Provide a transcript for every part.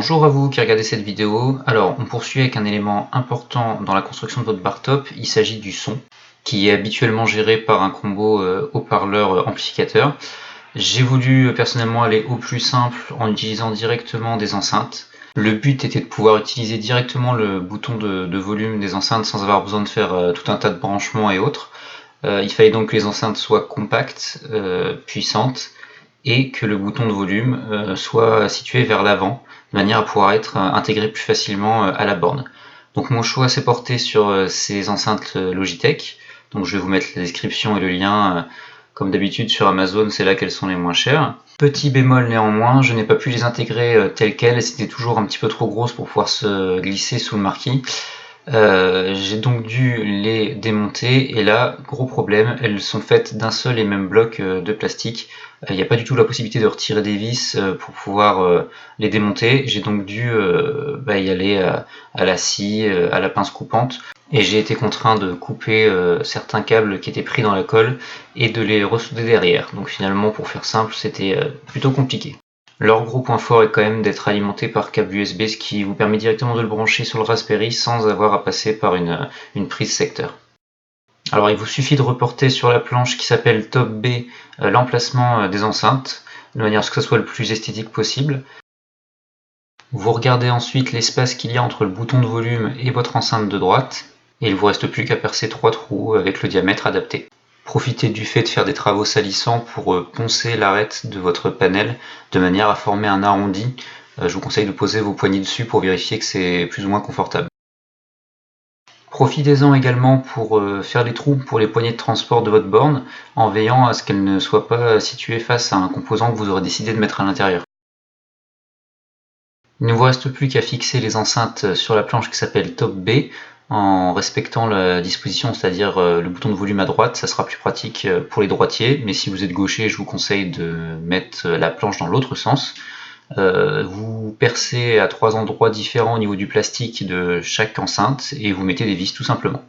Bonjour à vous qui regardez cette vidéo. Alors, on poursuit avec un élément important dans la construction de votre bar top. Il s'agit du son, qui est habituellement géré par un combo haut-parleur amplificateur. J'ai voulu personnellement aller au plus simple en utilisant directement des enceintes. Le but était de pouvoir utiliser directement le bouton de volume des enceintes sans avoir besoin de faire tout un tas de branchements et autres. Il fallait donc que les enceintes soient compactes, puissantes, et que le bouton de volume soit situé vers l'avant, de manière à pouvoir être intégré plus facilement à la borne. Donc mon choix s'est porté sur ces enceintes Logitech. Donc je vais vous mettre la description et le lien, comme d'habitude sur Amazon, c'est là qu'elles sont les moins chères. Petit bémol néanmoins, je n'ai pas pu les intégrer telles quelles, c'était toujours un petit peu trop grosses pour pouvoir se glisser sous le marquis. J'ai donc dû les démonter et là, gros problème, elles sont faites d'un seul et même bloc de plastique. Il n'y a pas du tout la possibilité de retirer des vis pour pouvoir les démonter. J'ai donc dû y aller à la scie, à la pince coupante, et j'ai été contraint de couper certains câbles qui étaient pris dans la colle et de les ressouder derrière. Donc finalement, pour faire simple, c'était plutôt compliqué. Leur gros point fort est quand même d'être alimenté par câble USB, ce qui vous permet directement de le brancher sur le Raspberry sans avoir à passer par une prise secteur. Alors il vous suffit de reporter sur la planche qui s'appelle Top B l'emplacement des enceintes, de manière à ce que ce soit le plus esthétique possible. Vous regardez ensuite l'espace qu'il y a entre le bouton de volume et votre enceinte de droite, et il ne vous reste plus qu'à percer 3 trous avec le diamètre adapté. Profitez du fait de faire des travaux salissants pour poncer l'arête de votre panel de manière à former un arrondi. Je vous conseille de poser vos poignées dessus pour vérifier que c'est plus ou moins confortable. Profitez-en également pour faire les trous pour les poignées de transport de votre borne en veillant à ce qu'elles ne soient pas situées face à un composant que vous aurez décidé de mettre à l'intérieur. Il ne vous reste plus qu'à fixer les enceintes sur la planche qui s'appelle Top B en respectant la disposition, c'est-à-dire le bouton de volume à droite. Ça sera plus pratique pour les droitiers, mais si vous êtes gaucher, je vous conseille de mettre la planche dans l'autre sens. Vous percez à 3 endroits différents au niveau du plastique de chaque enceinte et vous mettez des vis tout simplement.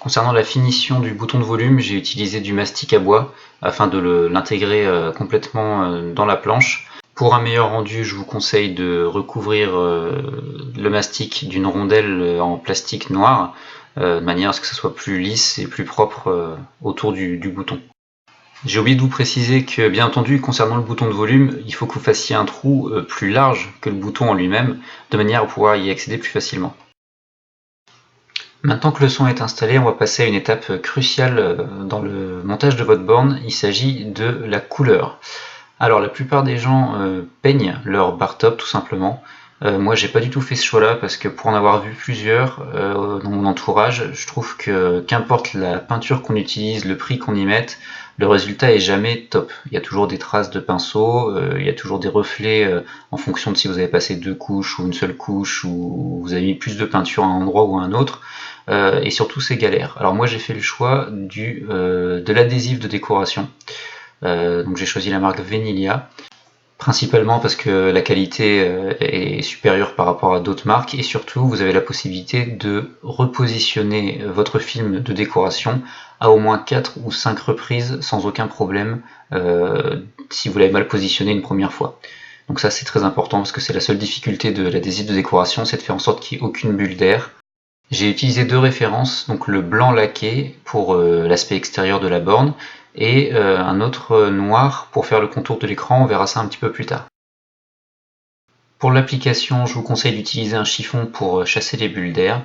Concernant la finition du bouton de volume, j'ai utilisé du mastic à bois afin de l'intégrer complètement dans la planche. Pour un meilleur rendu, je vous conseille de recouvrir le mastic d'une rondelle en plastique noir, de manière à ce que ce soit plus lisse et plus propre autour du bouton. J'ai oublié de vous préciser que, bien entendu, concernant le bouton de volume, il faut que vous fassiez un trou plus large que le bouton en lui-même, de manière à pouvoir y accéder plus facilement. Maintenant que le son est installé, on va passer à une étape cruciale dans le montage de votre borne. Il s'agit de la couleur. Alors la plupart des gens peignent leur bar top tout simplement. Moi j'ai pas du tout fait ce choix là parce que pour en avoir vu plusieurs dans mon entourage, je trouve que qu'importe la peinture qu'on utilise, le prix qu'on y mette, le résultat est jamais top. Il y a toujours des traces de pinceau, il y a toujours des reflets en fonction de si vous avez passé 2 couches ou une seule couche ou vous avez mis plus de peinture à un endroit ou à un autre. Et surtout c'est galère. Alors moi j'ai fait le choix de l'adhésif de décoration. Donc j'ai choisi la marque Venilia, principalement parce que la qualité est supérieure par rapport à d'autres marques et surtout vous avez la possibilité de repositionner votre film de décoration à au moins 4 ou 5 reprises sans aucun problème si vous l'avez mal positionné une première fois. Donc ça c'est très important parce que c'est la seule difficulté de l'adhésif de décoration, c'est de faire en sorte qu'il n'y ait aucune bulle d'air. J'ai utilisé 2 références, donc le blanc laqué pour l'aspect extérieur de la borne et un autre noir pour faire le contour de l'écran, on verra ça un petit peu plus tard. Pour l'application, je vous conseille d'utiliser un chiffon pour chasser les bulles d'air.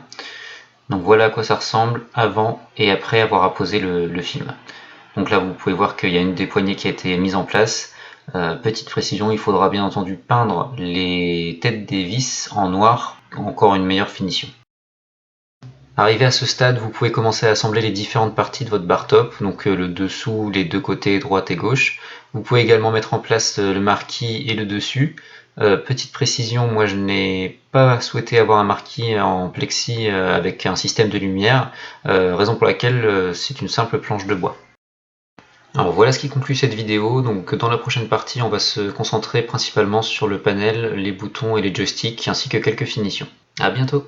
Donc voilà à quoi ça ressemble avant et après avoir apposé le film. Donc là vous pouvez voir qu'il y a une des poignées qui a été mise en place. Petite précision, il faudra bien entendu peindre les têtes des vis en noir pour encore une meilleure finition. Arrivé à ce stade, vous pouvez commencer à assembler les différentes parties de votre bar top, donc le dessous, les deux côtés, droite et gauche. Vous pouvez également mettre en place le marquis et le dessus. Petite précision, moi je n'ai pas souhaité avoir un marquis en plexi avec un système de lumière, raison pour laquelle c'est une simple planche de bois. Alors voilà ce qui conclut cette vidéo, donc dans la prochaine partie on va se concentrer principalement sur le panel, les boutons et les joysticks ainsi que quelques finitions. A bientôt!